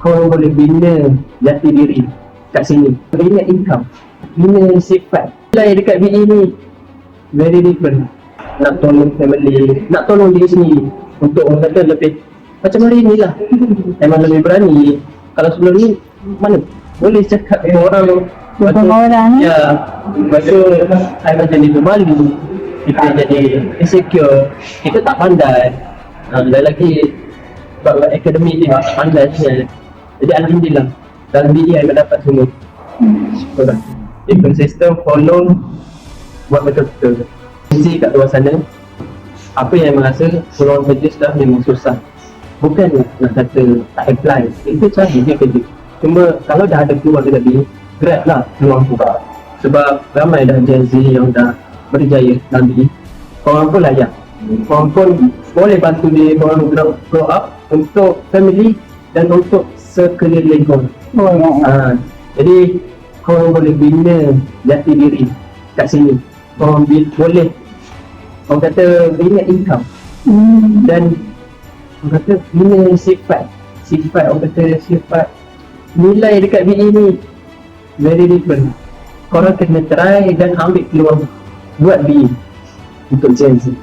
Korang boleh bina jati diri kat sini, bina income, bina sifat. Nilai dekat BE ni very different. Nak tolong family, nak tolong diri sendiri untuk orang kata lebih macam hari ni lah. Memang lebih berani. Kalau sebelum ni mana boleh cakap dengan orang orang ya, lepas tu I macam itu malu, kita jadi insecure, kita tak pandai. Dan lagi sebab akademik dia tak pandai sebenarnya. Jadi alhamdulillah dalam BE I mendapat semua. Syukurlah. Ekosistem follow, buat betul-betul. Mesti kat luar sana, apa yang merasa peluang kerja sudah memang susah. Bukan nak kata tak apply, itu cari dia kerja. Cuma kalau dah ada peluang dekat BE, grab lah peluang tu. Sebab ramai dah Gen Z yang dah berjaya dalam BE. Korang pun layak, korang pun boleh bantu dia, korang grow up untuk family dan untuk sekeliling korang. Jadi korang boleh bina jati diri kat sini. Korang boleh, orang kata bina income, dan orang kata bina sifat. Orang kata sifat. Nilai dekat BE ni very different. Korang kena try dan ambil peluang buat BE untuk Gen Z.